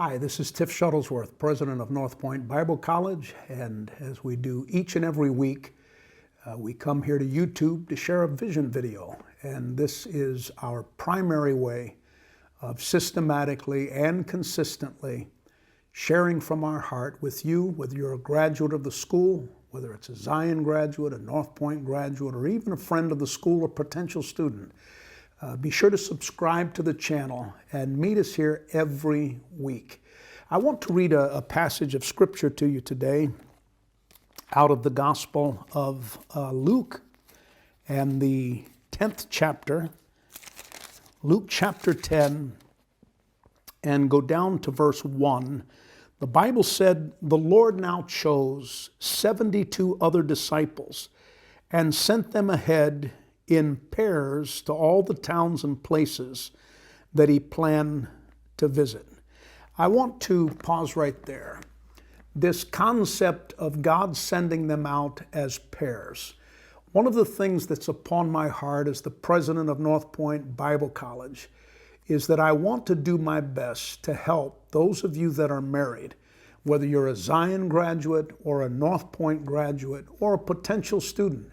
Hi, this is Tiff Shuttlesworth, President of Northpoint Bible College, and as we do each and every week, we come here to YouTube to share a vision video, and this is our primary way of systematically and consistently sharing from our heart with you, whether you're a graduate of the school, whether it's a Zion graduate, a Northpoint graduate, or even a friend of the school or potential student. Be sure to subscribe to the channel and meet us here every week. I want to read a passage of scripture to you today out of the Gospel of Luke and the 10th chapter, Luke chapter 10, and go down to verse 1. The Bible said, "The Lord now chose 72 other disciples and sent them ahead in pairs to all the towns and places that he planned to visit." I want to pause right there. This concept of God sending them out as pairs. One of the things that's upon my heart as the president of Northpoint Bible College is that I want to do my best to help those of you that are married, whether you're a Zion graduate or a Northpoint graduate or a potential student.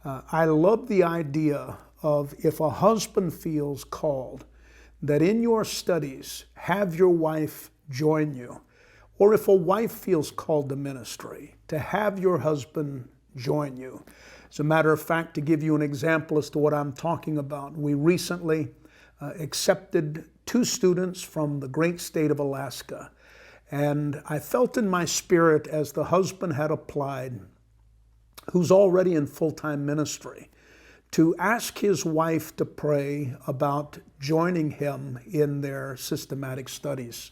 I love the idea of if a husband feels called, that in your studies, have your wife join you. Or if a wife feels called to ministry, to have your husband join you. As a matter of fact, to give you an example as to what I'm talking about, we recently accepted 2 students from the great state of Alaska. And I felt in my spirit as the husband had applied, who's already in full-time ministry, to ask his wife to pray about joining him in their systematic studies.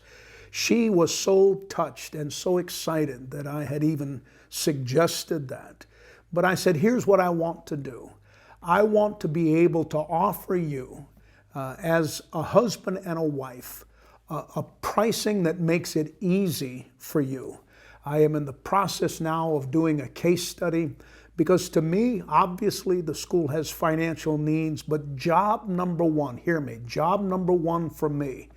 She was so touched and so excited that I had even suggested that. But I said, here's what I want to do. I want to be able to offer you, as a husband and a wife, a pricing that makes it easy for you. I am in the process now of doing a case study because to me, obviously the school has financial needs, but job number one, hear me, job number one for me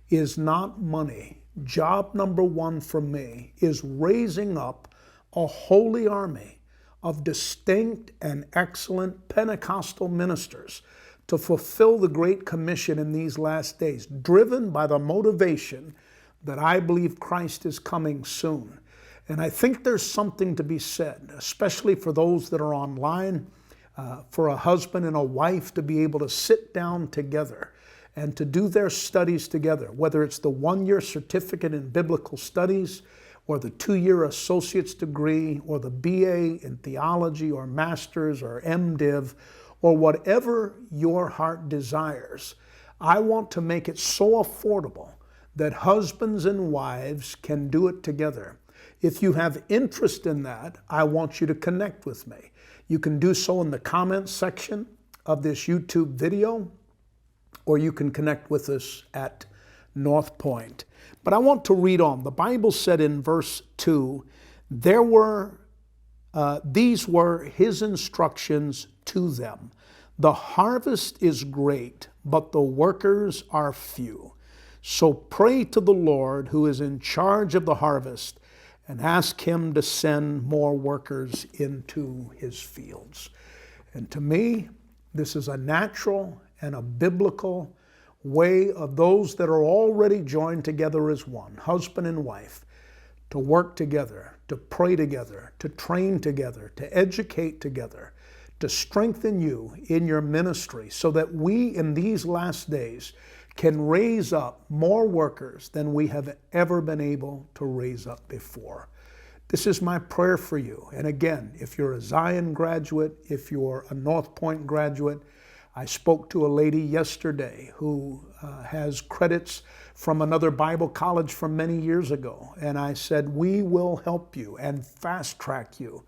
is not money. Job number one for me is raising up a holy army of distinct and excellent Pentecostal ministers to fulfill the Great Commission in these last days, driven by the motivation that I believe Christ is coming soon. And I think there's something to be said, especially for those that are online, for a husband and a wife to be able to sit down together and to do their studies together, whether it's the 1-year certificate in biblical studies or the 2-year associate's degree or the BA in theology or master's or MDiv or whatever your heart desires. I want to make it so affordable that husbands and wives can do it together. If you have interest in that, I want you to connect with me. You can do so in the comments section of this YouTube video, or you can connect with us at Northpoint. But I want to read on. The Bible said in verse 2, these were his instructions to them. The harvest is great, but the workers are few. So pray to the Lord who is in charge of the harvest and ask him to send more workers into his fields. And to me, this is a natural and a biblical way of those that are already joined together as one, husband and wife, to work together, to pray together, to train together, to educate together, to strengthen you in your ministry so that we in these last days can raise up more workers than we have ever been able to raise up before. This is my prayer for you. And again, if you're a Zion graduate, if you're a Northpoint graduate, I spoke to a lady yesterday who has credits from another Bible college from many years ago. And I said, we will help you and fast track you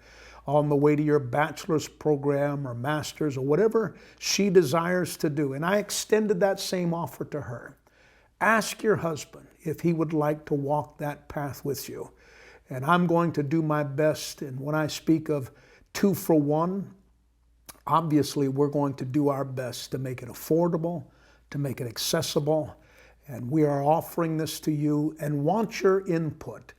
on the way to your bachelor's program or master's or whatever she desires to do. And I extended that same offer to her. Ask your husband if he would like to walk that path with you. And I'm going to do my best. And when I speak of 2 for 1, obviously we're going to do our best to make it affordable, to make it accessible, And we are offering this to you and want your input.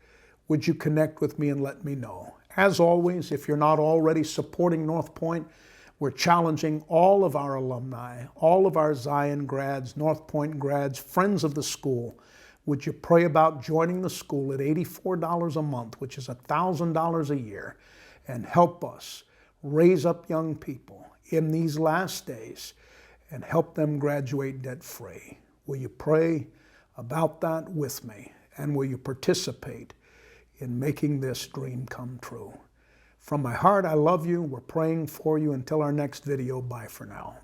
Would you connect with me and let me know? As always, if you're not already supporting Northpoint, we're challenging all of our alumni, all of our Zion grads, Northpoint grads, friends of the school. Would you pray about joining the school at $84 a month, which is $1,000 a year, and help us raise up young people in these last days and help them graduate debt-free? Will you pray about that with me? And will you participate in making this dream come true? From my heart, I love you. We're praying for you. Until our next video, bye for now.